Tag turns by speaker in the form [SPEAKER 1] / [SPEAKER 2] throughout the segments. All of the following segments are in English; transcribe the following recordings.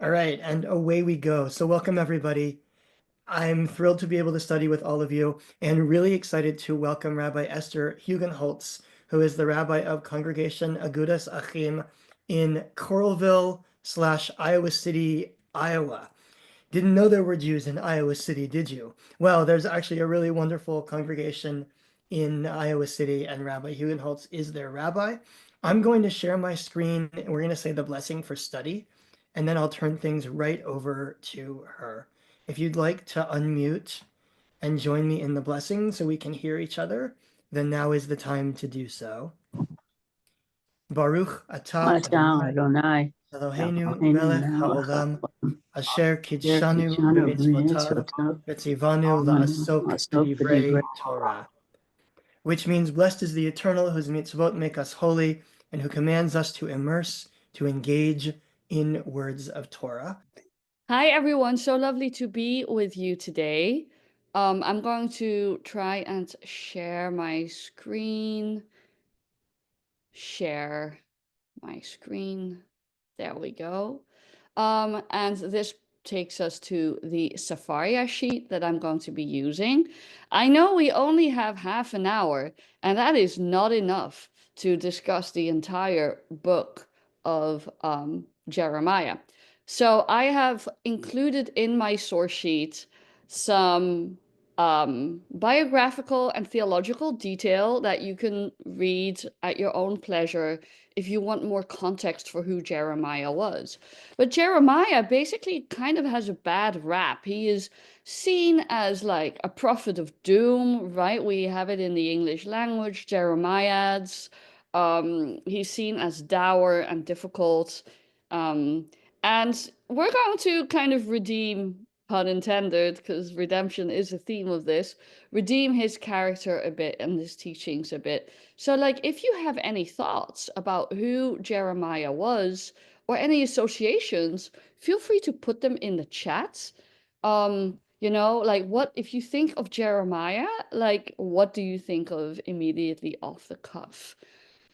[SPEAKER 1] All right, and away we go. So welcome everybody. I'm thrilled to be able to study with all of you and really excited to welcome Rabbi Esther Hugenholtz, who is the rabbi of Congregation Agudas Achim in Coralville/Iowa City, Iowa. Didn't know there were Jews in Iowa City, did you? Well, there's actually a really wonderful congregation in Iowa City, and Rabbi Hugenholtz is their rabbi. I'm going to share my screen, and we're going to say the blessing for study, and then I'll turn things right over to her. If you'd like to unmute and join me in the blessing so we can hear each other, then now is the time to do so. Baruch atah Adonai
[SPEAKER 2] Adonai,
[SPEAKER 1] Eloheinu
[SPEAKER 2] Eloheinu
[SPEAKER 1] melech
[SPEAKER 2] melech
[SPEAKER 1] haolam
[SPEAKER 2] haolam,
[SPEAKER 1] asher
[SPEAKER 2] asher
[SPEAKER 1] kitshanu
[SPEAKER 2] kitshanu
[SPEAKER 1] b'mitzvotav
[SPEAKER 2] b'mitzvotav,
[SPEAKER 1] v'tzivanu
[SPEAKER 2] v'tzivanu
[SPEAKER 1] la'asok
[SPEAKER 2] la'asok
[SPEAKER 1] b'divrei
[SPEAKER 2] b'divrei
[SPEAKER 1] Torah, which means blessed is the Eternal whose mitzvot make us holy and who commands us to immerse, to engage in words of Torah.
[SPEAKER 3] Hi, everyone. So lovely to be with you today. I'm going to try and share my screen. Share my screen. There we go. And this takes us to the Safari sheet that I'm going to be using. I know we only have half an hour, and that is not enough to discuss the entire book of Jeremiah. So I have included in my source sheet some biographical and theological detail that you can read at your own pleasure if you want more context for who Jeremiah was. But Jeremiah basically kind of has a bad rap. He is seen as like a prophet of doom, right? We have it in the English language, Jeremiads. He's seen as dour and difficult. And we're going to kind of redeem, pun intended, because redemption is a theme of this, redeem his character a bit and his teachings a bit. So, like, if you have any thoughts about who Jeremiah was or any associations, feel free to put them in the chat. Like, what if you think of Jeremiah, like, what do you think of immediately off the cuff?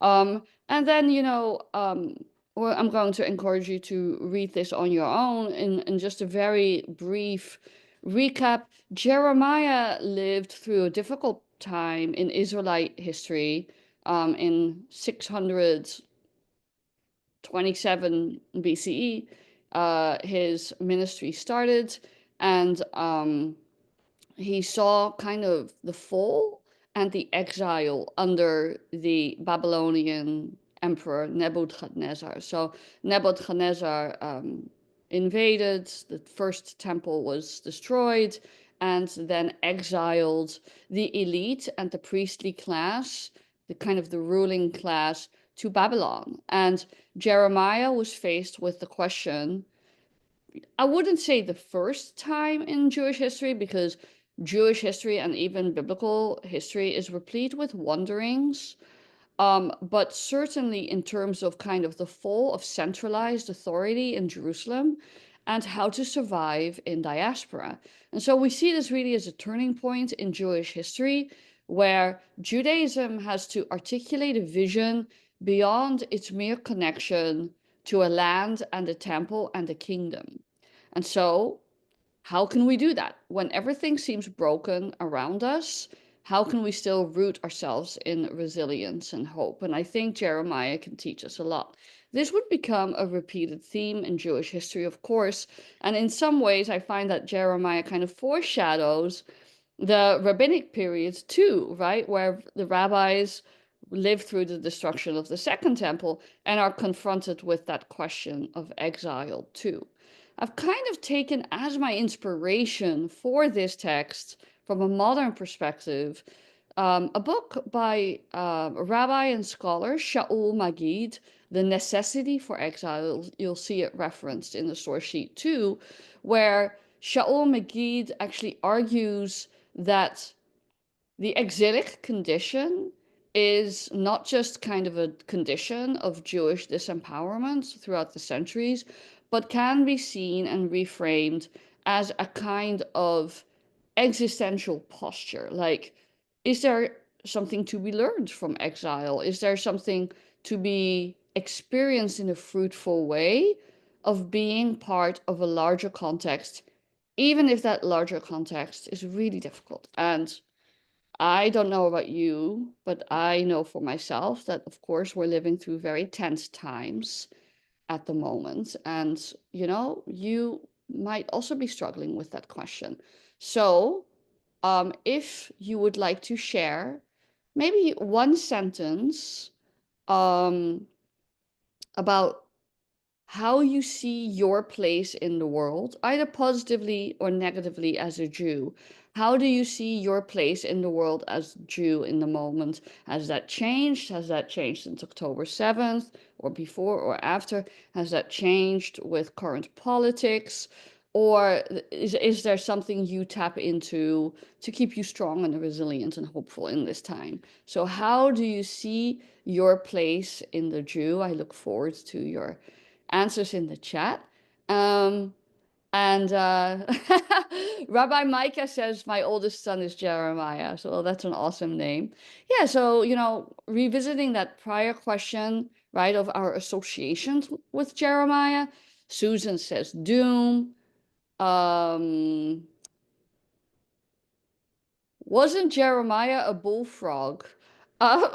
[SPEAKER 3] And then, well, I'm going to encourage you to read this on your own in just a very brief recap. Jeremiah lived through a difficult time in Israelite history in 627 BCE. His ministry started, and he saw kind of the fall and the exile under the Babylonian emperor Nebuchadnezzar. So Nebuchadnezzar invaded, the first temple was destroyed, and then exiled the elite and the priestly class, the kind of the ruling class, to Babylon. And Jeremiah was faced with the question, I wouldn't say the first time in Jewish history, because Jewish history and even biblical history is replete with wanderings. But certainly in terms of kind of the fall of centralized authority in Jerusalem and how to survive in diaspora. And so we see this really as a turning point in Jewish history where Judaism has to articulate a vision beyond its mere connection to a land and a temple and a kingdom. And so how can we do that? When everything seems broken around us, how can we still root ourselves in resilience and hope? And I think Jeremiah can teach us a lot. This would become a repeated theme in Jewish history, of course. And in some ways, I find that Jeremiah kind of foreshadows the rabbinic period too, right? Where the rabbis lived through the destruction of the Second Temple and are confronted with that question of exile too. I've kind of taken as my inspiration for this text from a modern perspective a book by rabbi and scholar Shaul Magid, The Necessity for Exile. You'll see it referenced in the source sheet too, where Shaul Magid actually argues that the exilic condition is not just kind of a condition of Jewish disempowerment throughout the centuries, but can be seen and reframed as a kind of existential posture. Like, is there something to be learned from exile? Is there something to be experienced in a fruitful way? of being part of a larger context, even if that larger context is really difficult. And I don't know about you, but I know for myself that, of course, we're living through very tense times at the moment. And, you might also be struggling with that question. So, if you would like to share maybe one sentence um, about how you see your place in the world, either positively or negatively as a Jew. How do you see your place in the world as Jew in the moment? Has that changed? Has that changed since October 7th or before or after? Has that changed with current politics? Or is there something you tap into to keep you strong and resilient and hopeful in this time? So, how do you see your place in the Jew? I look forward to your answers in the chat. Um, and Rabbi Micah says, my oldest son is Jeremiah. So that's an awesome name. Yeah, so, revisiting that prior question, right, of our associations with Jeremiah. Susan says doom. Um, Wasn't Jeremiah a bullfrog? Um,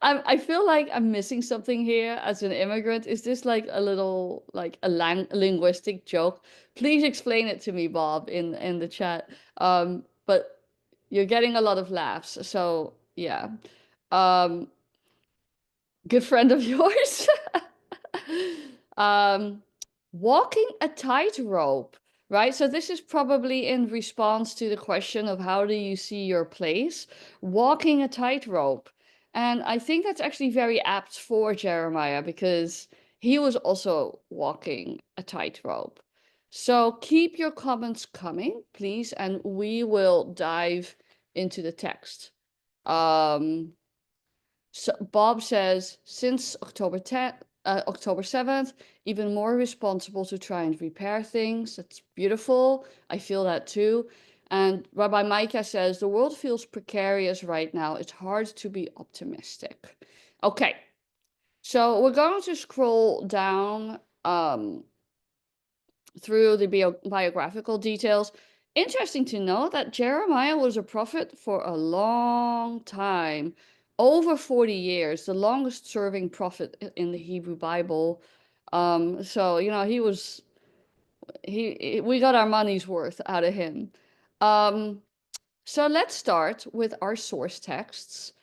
[SPEAKER 3] I feel like I'm missing something here as an immigrant. Is this like a little like a linguistic joke? Please explain it to me, Bob, in the chat. But you're getting a lot of laughs, so yeah. Um, Good friend of yours. um, Walking a tightrope, right? So this is probably in response to the question of how do you see your place? Walking a tightrope. And I think that's actually very apt for Jeremiah because he was also walking a tightrope. So keep your comments coming, please, and we will dive into the text. Um, so Bob says, since October 7th, even more responsible to try and repair things. That's beautiful. I feel that too. And Rabbi Micah says, the world feels precarious right now. It's hard to be optimistic. Okay, so we're going to scroll down through the biographical details. Interesting to know that Jeremiah was a prophet for a long time, over 40 years, the longest serving prophet in the Hebrew Bible. So, we got our money's worth out of him. Um, so let's start with our source texts.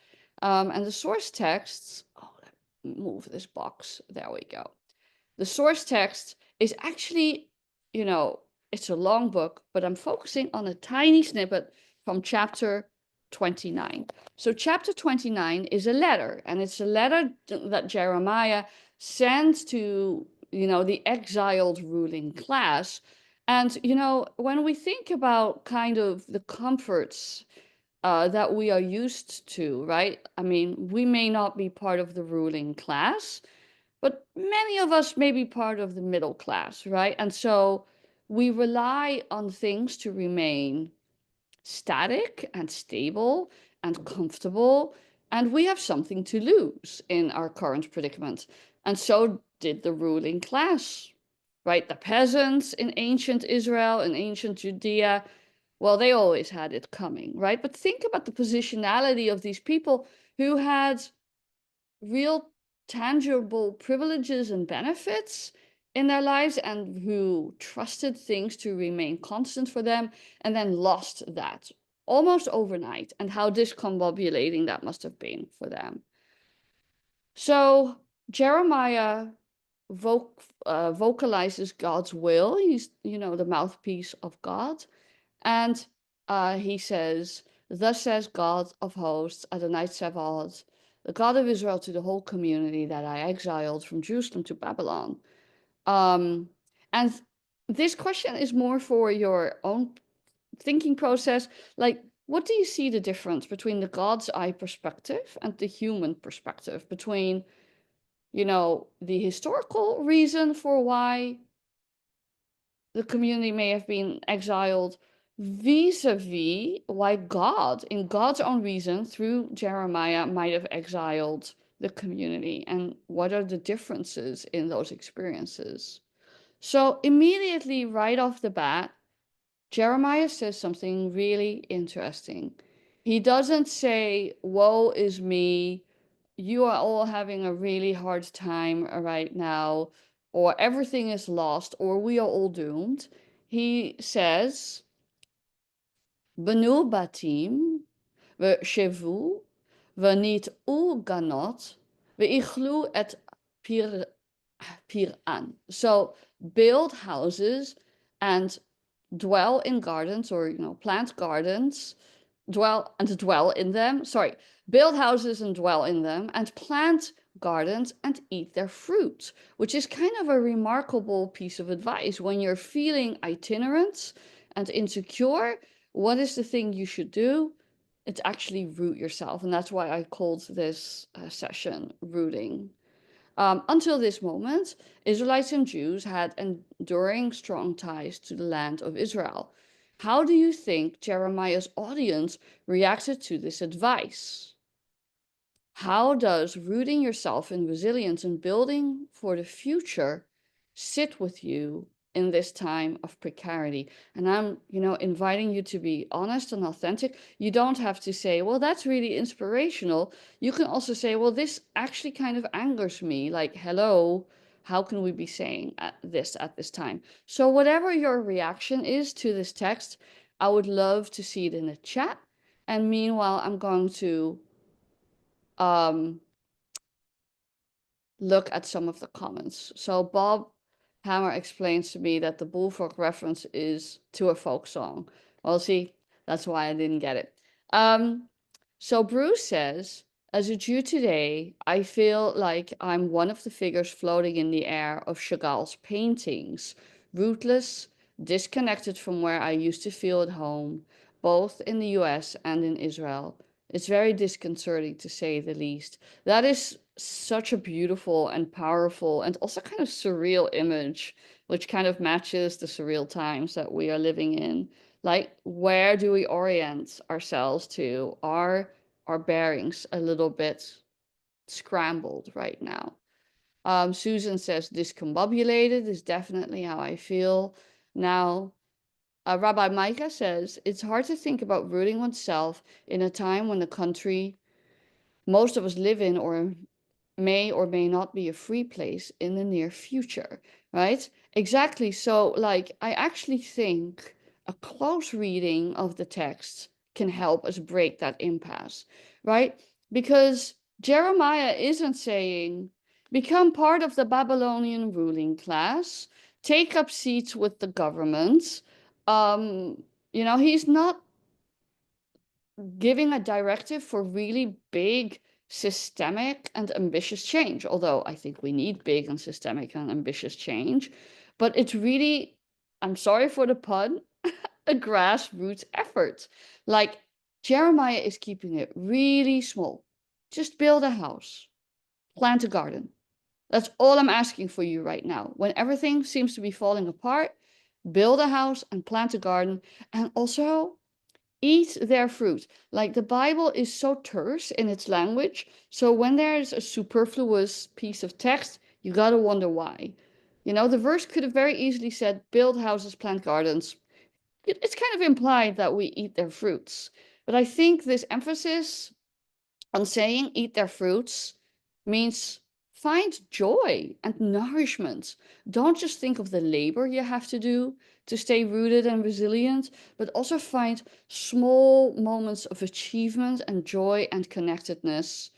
[SPEAKER 3] And the source texts, oh, let me move this box. There we go. The source text is actually, you know, it's a long book, but I'm focusing on a tiny snippet from chapter 29. So, chapter 29 is a letter, and it's a letter that Jeremiah sends to, the exiled ruling class. And, when we think about kind of the comforts that we are used to, right? I mean, we may not be part of the ruling class, but many of us may be part of the middle class, right? And so we rely on things to remain static and stable and comfortable, and we have something to lose in our current predicament. And so did the ruling class, right? The peasants in ancient Israel, in ancient Judea, well, they always had it coming, right? But think about the positionality of these people who had real tangible privileges and benefits in their lives and who trusted things to remain constant for them and then lost that almost overnight, and how discombobulating that must have been for them. So Jeremiah vocalizes God's will. He's, the mouthpiece of God. And he says, thus says God of hosts, Adonai Tsevaot, the God of Israel, to the whole community that I exiled from Jerusalem to Babylon. And this question is more for your own thinking process. Like, what do you see the difference between the God's eye perspective and the human perspective? Between, the historical reason for why the community may have been exiled vis-a-vis why God, in God's own reason, through Jeremiah, might have exiled the community, and what are the differences in those experiences? So immediately right off the bat, Jeremiah says something really interesting. He doesn't say, "Woe is me, you are all having a really hard time right now," or "everything is lost," or "we are all doomed." He says, "Benu batim, ושבו, וניטעו גנות, ואכלו את פיר, Piran. So build houses and dwell in gardens, or plant gardens, dwell in them. Sorry, build houses and dwell in them, and plant gardens and eat their fruit, which is kind of a remarkable piece of advice when you're feeling itinerant and insecure. What is the thing you should do? It's actually root yourself, and that's why I called this session rooting. Until this moment, Israelites and Jews had enduring strong ties to the land of Israel. How do you think Jeremiah's audience reacted to this advice? How does rooting yourself in resilience and building for the future sit with you in this time of precarity? And I'm, inviting you to be honest and authentic. You don't have to say, well, that's really inspirational. You can also say, well, this actually kind of angers me. Like, hello, how can we be saying this at this time? So, whatever your reaction is to this text, I would love to see it in the chat. And meanwhile, I'm going to um, look at some of the comments. So Bob Hammer explains to me that the bullfrog reference is to a folk song. Well, see, that's why I didn't get it. So Bruce says, as a Jew today, I feel like I'm one of the figures floating in the air of Chagall's paintings, rootless, disconnected from where I used to feel at home, both in the US and in Israel. It's very disconcerting to say the least. That is such a beautiful and powerful and also kind of surreal image, which kind of matches the surreal times that we are living in. Like, where do we orient ourselves to? Our bearings a little bit scrambled right now? Susan says discombobulated is definitely how I feel now. Rabbi Micah says it's hard to think about rooting oneself in a time when the country most of us live in or may not be a free place in the near future, right? Exactly. So, like, I actually think a close reading of the text can help us break that impasse, right? Because Jeremiah isn't saying, become part of the Babylonian ruling class, take up seats with the government. He's not giving a directive for really big, systemic, and ambitious change. Although I think we need big and systemic and ambitious change. But it's really, I'm sorry for the pun, a grassroots effort. Like Jeremiah is keeping it really small. Just build a house, plant a garden. That's all I'm asking for you right now. When everything seems to be falling apart, build a house and plant a garden. And also, eat their fruit. Like the Bible is so terse in its language. So when there's a superfluous piece of text, you gotta wonder why. The verse could have very easily said, build houses, plant gardens. It's kind of implied that we eat their fruits. But I think this emphasis on saying eat their fruits means find joy and nourishment. Don't just think of the labor you have to do to stay rooted and resilient, but also find small moments of achievement and joy and connectedness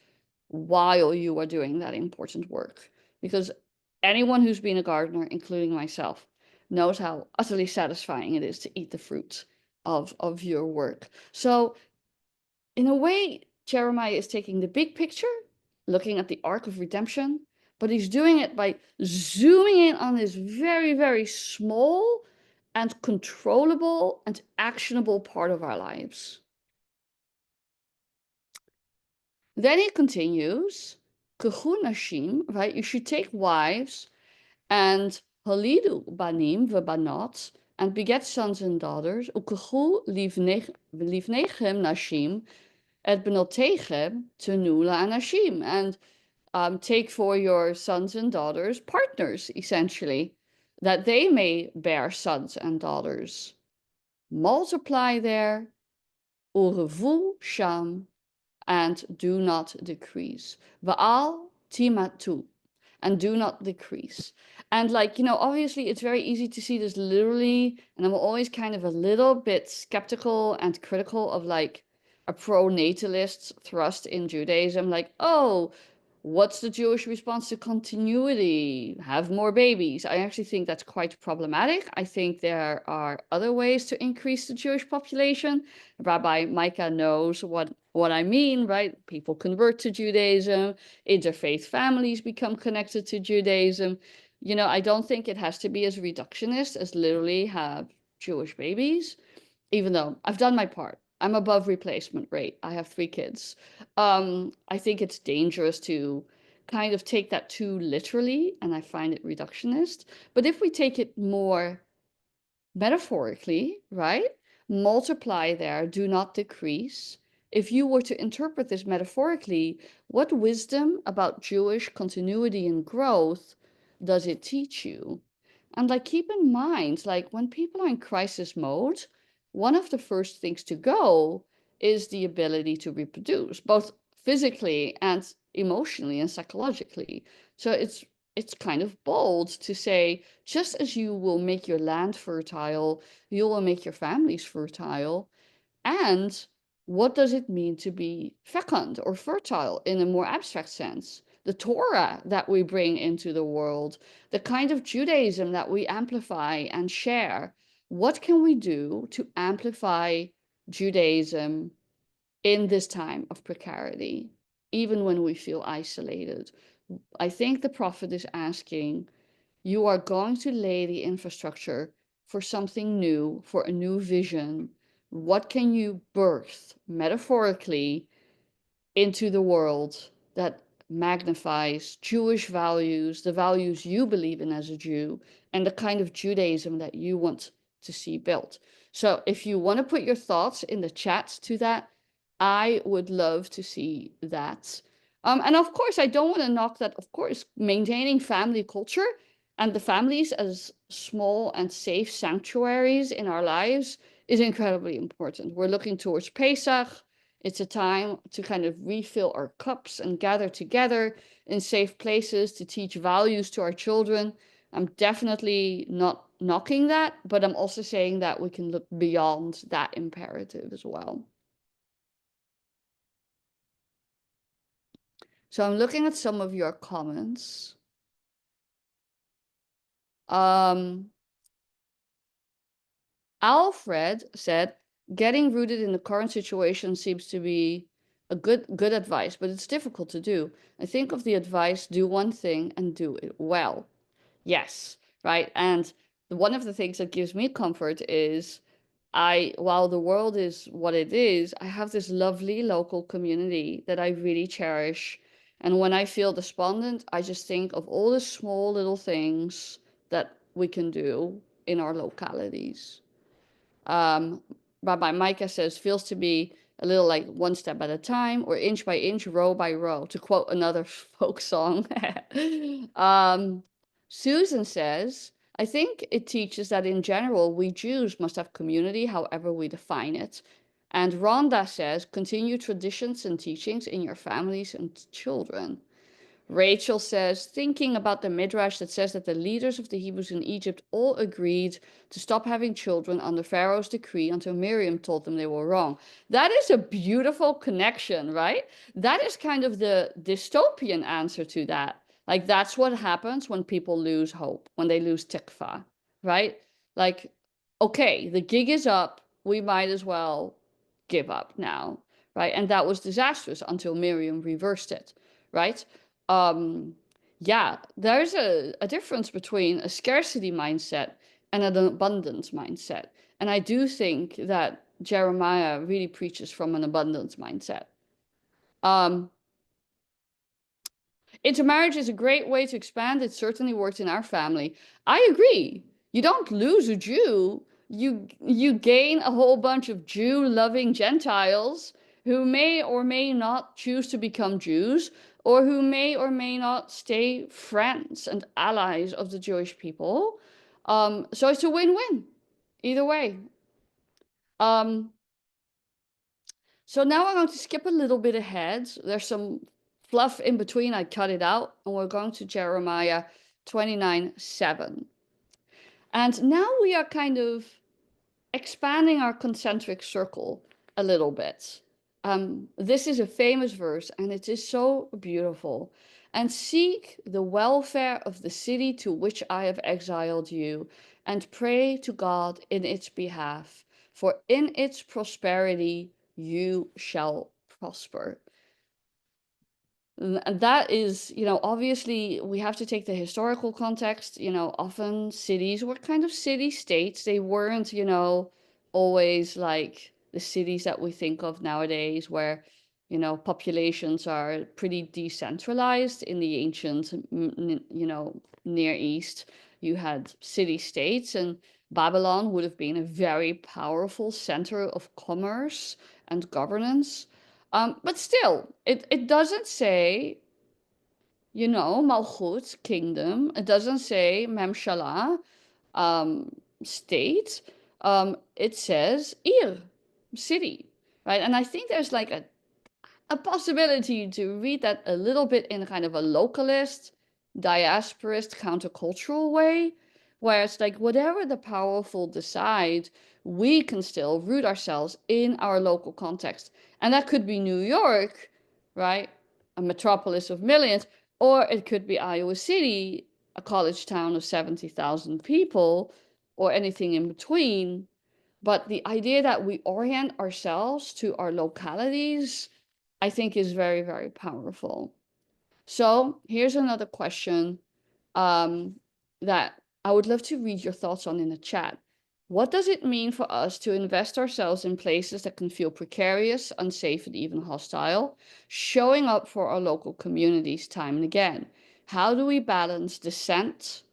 [SPEAKER 3] while you are doing that important work. Because anyone who's been a gardener, including myself, knows how utterly satisfying it is to eat the fruit of your work. So in a way, Jeremiah is taking the big picture, looking at the arc of redemption, but he's doing it by zooming in on this very, very small and controllable and actionable part of our lives. Then he continues, "Kuchu nashim," right? You should take wives and holidu banim v'banot, and beget sons and daughters. Ukuchu livnechem nashim et benotechem tenula anashim, and take for your sons and daughters partners, essentially. that they may bear sons and daughters. Multiply there, urevu sham, and do not decrease. Va'al timatu, and do not decrease. And like, obviously it's very easy to see this literally, and I'm always kind of a little bit skeptical and critical of like a pro-natalist thrust in Judaism, like, oh, what's the Jewish response to continuity? Have more babies. I actually think that's quite problematic. I think there are other ways to increase the Jewish population. Rabbi Micah knows what I mean, right? People convert to Judaism, interfaith families become connected to Judaism. I don't think it has to be as reductionist as literally have Jewish babies, even though I've done my part. I'm above replacement rate. I have 3 kids. I think it's dangerous to kind of take that too literally, and I find it reductionist. But if we take it more metaphorically, right? Multiply there, do not decrease. If you were to interpret this metaphorically, what wisdom about Jewish continuity and growth does it teach you? And like, keep in mind, like, when people are in crisis mode, one of the first things to go is the ability to reproduce, both physically and emotionally and psychologically. So it's kind of bold to say, just as you will make your land fertile, you will make your families fertile. And what does it mean to be fecund or fertile in a more abstract sense? The Torah that we bring into the world, the kind of Judaism that we amplify and share. What can we do to amplify Judaism in this time of precarity, even when we feel isolated? I think the prophet is asking, you are going to lay the infrastructure for something new, for a new vision. What can you birth metaphorically into the world that magnifies Jewish values, the values you believe in as a Jew, and the kind of Judaism that you want to see built? So if you want to put your thoughts in the chat to that, I would love to see that. And of course, I don't want to knock that. Of course, maintaining family culture and the families as small and safe sanctuaries in our lives is incredibly important. We're looking towards Pesach. It's a time to kind of refill our cups and gather together in safe places to teach values to our children. I'm definitely not knocking that, but I'm also saying that we can look beyond that imperative as well. So I'm looking at some of your comments. Alfred said, getting rooted in the current situation seems to be a good advice, but it's difficult to do. I think of the advice, do one thing and do it well. Yes, right. And one of the things that gives me comfort is while the world is what it is, I have this lovely local community that I really cherish. And when I feel despondent, I just think of all the small little things that we can do in our localities. Um, Rabbi Micah says, feels to be a little like one step at a time or inch by inch, row by row, to quote another folk song. Susan says, I think it teaches that in general, we Jews must have community, however we define it. And Rhonda says, continue traditions and teachings in your families and children. Rachel says, thinking about the Midrash that says that the leaders of the Hebrews in Egypt all agreed to stop having children under Pharaoh's decree until Miriam told them they were wrong. That is a beautiful connection, right? That is kind of the dystopian answer to that. Like, that's what happens when people lose hope, when they lose tikva, right? Like, okay, the gig is up. We might as well give up now, right? And that was disastrous until Miriam reversed it, right? um yeah, there's a difference between a scarcity mindset and an abundance mindset, and I do think that Jeremiah really preaches from an abundance mindset. um Intermarriage is a great way to expand. It certainly worked in our family. I agree. You don't lose a Jew. You gain a whole bunch of Jew-loving Gentiles who may or may not choose to become Jews, or who may or may not stay friends and allies of the Jewish people. So it's a win-win either way. Um, so now I'm going to skip a little bit ahead. There's some fluff in between. I cut it out, and we're going to Jeremiah 29:7. And now we are kind of expanding our concentric circle a little bit. This is a famous verse, and it is so beautiful. And seek the welfare of the city to which I have exiled you, and pray to God in its behalf, for in its prosperity you shall prosper. And that is, obviously we have to take the historical context. Often cities were kind of city states. They weren't, always like the cities that we think of nowadays, where, populations are pretty decentralized. In the ancient, Near East, you had city states, and Babylon would have been a very powerful center of commerce and governance. But still, it doesn't say, Malchut, kingdom. It doesn't say Memshala, um, state. It says Ir, city, right? And I think there's like a possibility to read that a little bit in kind of a localist, diasporist, countercultural way, where it's like whatever the powerful decide, we can still root ourselves in our local context. And that could be New York, right? A metropolis of millions, or it could be Iowa City, a college town of 70,000 people, or anything in between. But the idea that we orient ourselves to our localities, I think, is very, very powerful. So here's another question, that I would love to read your thoughts on in the chat. What does it mean for us to invest ourselves in places that can feel precarious, unsafe, and even hostile, showing up for our local communities time and again? How do we balance dissent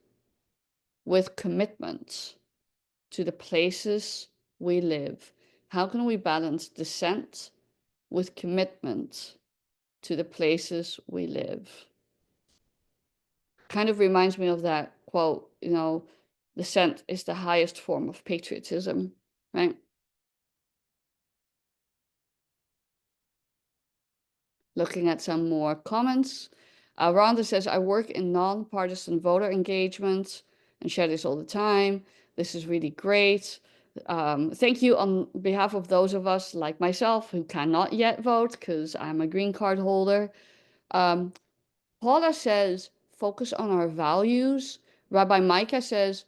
[SPEAKER 3] with commitment to the places we live? How can we balance dissent with commitment to the places we live? Kind of reminds me of that quote, dissent is the highest form of patriotism, right? Looking at some more comments. Rhonda says, I work in nonpartisan voter engagement and share this all the time. This is really great. Thank you on behalf of those of us like myself who cannot yet vote because I'm a green card holder. Paula says, focus on our values. Rabbi Micah says,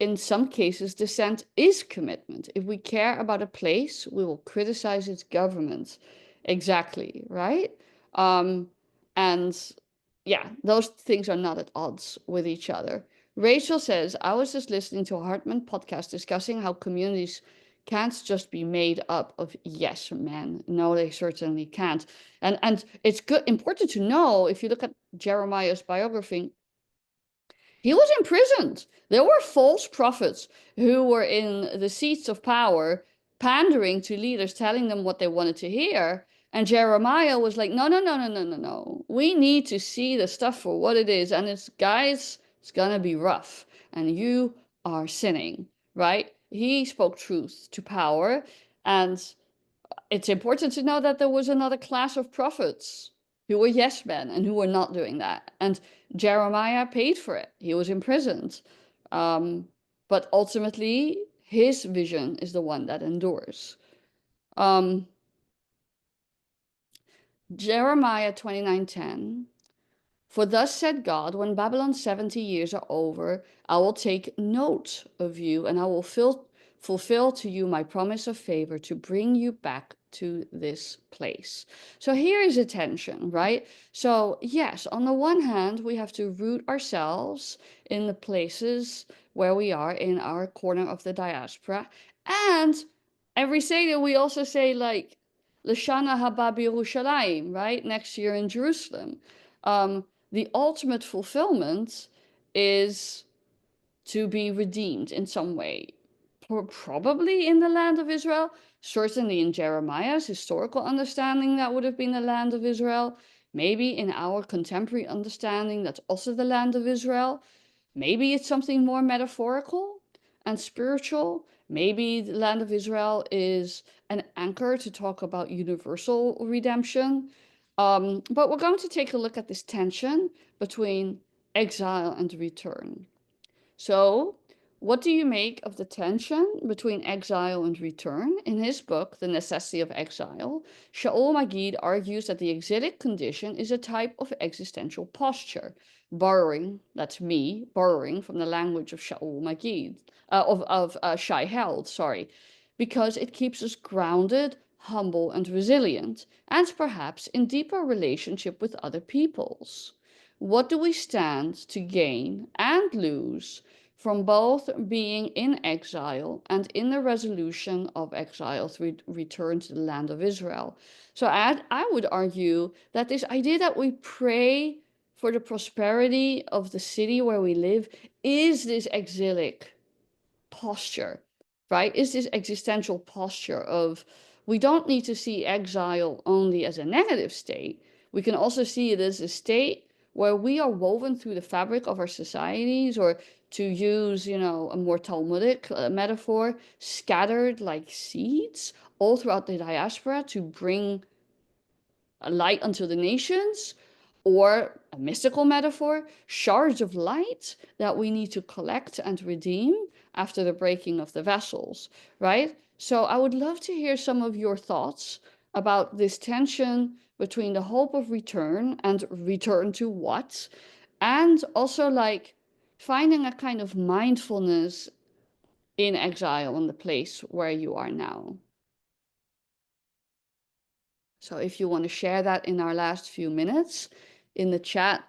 [SPEAKER 3] in some cases, dissent is commitment. If we care about a place, we will criticize its government. Exactly, right? And yeah, those things are not at odds with each other. Rachel says, I was just listening to a Hartman podcast discussing how communities can't just be made up of yes men. No, they certainly can't. And it's important to know, if you look at Jeremiah's biography, he was imprisoned. There were false prophets who were in the seats of power, pandering to leaders, telling them what they wanted to hear. And Jeremiah was like, no, no, no, no, no, no, no. We need to see the stuff for what it is. And it's, guys, it's going to be rough. And you are sinning, right? He spoke truth to power. And it's important to know that there was another class of prophets who were yes men and who were not doing that. And Jeremiah paid for it. He was imprisoned. But ultimately, his vision is the one that endures. Jeremiah 29:10. For thus said God, when Babylon's 70 years are over, I will take note of you, and I will fulfill to you my promise of favor to bring you back to this place. So here is a tension, right? So, yes, on the one hand, we have to root ourselves in the places where we are in our corner of the diaspora. And every Seder, we also say, like, L'Shana Haba B'Yerushalayim, right? Next year in Jerusalem. The ultimate fulfillment is to be redeemed in some way. Probably in the land of Israel, certainly in Jeremiah's historical understanding, that would have been the land of Israel. Maybe in our contemporary understanding, that's also the land of Israel. Maybe it's something more metaphorical and spiritual. Maybe the land of Israel is an anchor to talk about universal redemption. But we're going to take a look at this tension between exile and return. So, what do you make of the tension between exile and return? In his book, The Necessity of Exile, Shaul Magid argues that the exilic condition is a type of existential posture, borrowing, that's me, borrowing from the language of Shaul Magid, Shai Held, sorry, because it keeps us grounded, humble, and resilient, and perhaps in deeper relationship with other peoples. What do we stand to gain and lose from both being in exile and in the resolution of exile through return to the land of Israel? So I would argue that this idea that we pray for the prosperity of the city where we live is this exilic posture, right? Is this existential posture of we don't need to see exile only as a negative state. We can also see it as a state where we are woven through the fabric of our societies, or to use, a more Talmudic metaphor, scattered like seeds all throughout the diaspora to bring a light unto the nations, or a mystical metaphor, shards of light that we need to collect and redeem after the breaking of the vessels, right? So I would love to hear some of your thoughts about this tension between the hope of return and return to what, and also like finding a kind of mindfulness in exile in the place where you are now. So if you want to share that in our last few minutes in the chat,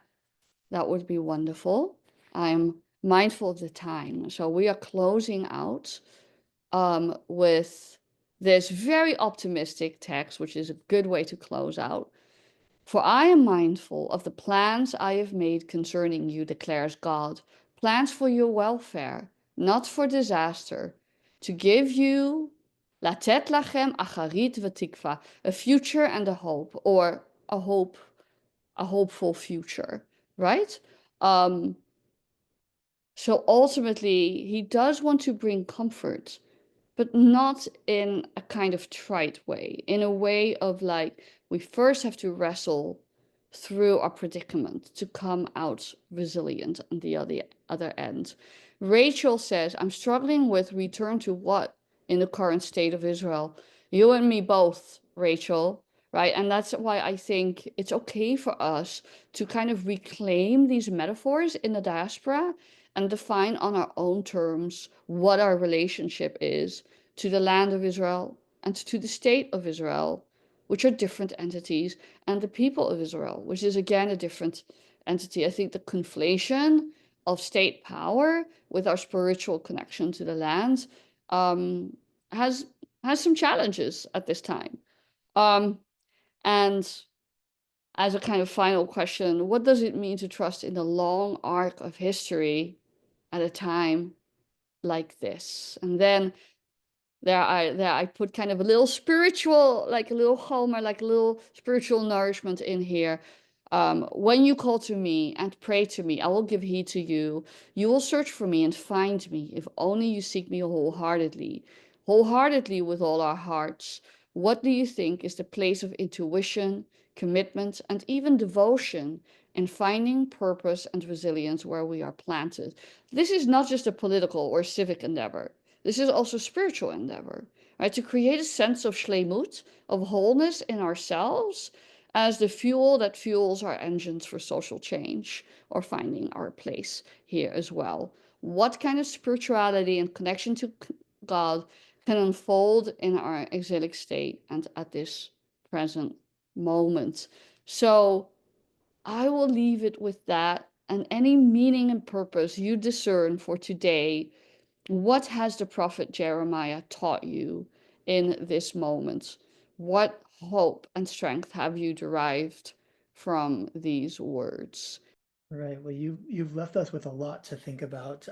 [SPEAKER 3] that would be wonderful. I'm mindful of the time. So we are closing out with this very optimistic text, which is a good way to close out. For I am mindful of the plans I have made concerning you, declares God, plans for your welfare, not for disaster, to give you latet lachem acharit v'tikva, a future and a hope, or a hopeful future, right? Um, so ultimately, he does want to bring comfort, but not in a kind of trite way, in a way of like, we first have to wrestle through our predicament to come out resilient on the other end. Rachel says, I'm struggling with return to what in the current state of Israel? You and me both, Rachel, right? And that's why I think it's okay for us to kind of reclaim these metaphors in the diaspora and define on our own terms what our relationship is to the land of Israel and to the state of Israel, which are different entities, and the people of Israel, which is again a different entity. I think the conflation of state power with our spiritual connection to the land um, has has some challenges at this time. Um, and as a kind of final question, what does it mean to trust in the long arc of history at a time like this? And then there I put kind of a little spiritual, like a little homer, like a little spiritual nourishment in here. When you call to me and pray to me, I will give heed to you. You will search for me and find me, if only you seek me wholeheartedly. Wholeheartedly with all our hearts. What do you think is the place of intuition, commitment, and even devotion in finding purpose and resilience where we are planted? This is not just a political or civic endeavor. This is also spiritual endeavor, right? To create a sense of shlemut, of wholeness in ourselves as the fuel that fuels our engines for social change or finding our place here as well. What kind of spirituality and connection to God can unfold in our exilic state and at this present moment? So I will leave it with that, and any meaning and purpose you discern for today. What has the prophet Jeremiah taught you in this moment? What hope and strength have you derived from these words?
[SPEAKER 1] Right. Well, you've left us with a lot to think about.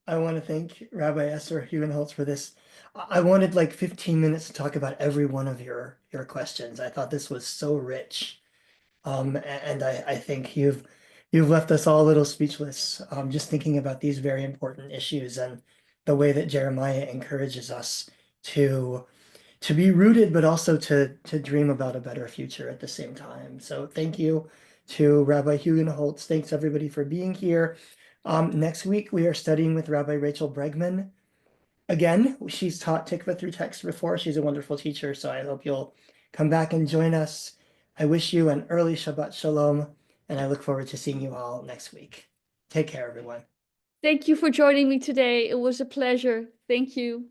[SPEAKER 1] I want to thank Rabbi Esther Hugenholtz for this. I wanted like 15 minutes to talk about every one of your questions. I thought this was so rich. And I think You've left us all a little speechless, just thinking about these very important issues and the way that Jeremiah encourages us to to be rooted, but also to dream about a better future at the same time. So thank you to Rabbi Hugenholtz. Thanks everybody for being here. Next week we are studying with Rabbi Rachel Bregman. Again, she's taught Tikva through text before. She's a wonderful teacher, so I hope you'll come back and join us. I wish you an early Shabbat Shalom, and I look forward to seeing you all next week. Take care, everyone.
[SPEAKER 3] Thank you for joining me today. It was a pleasure. Thank you.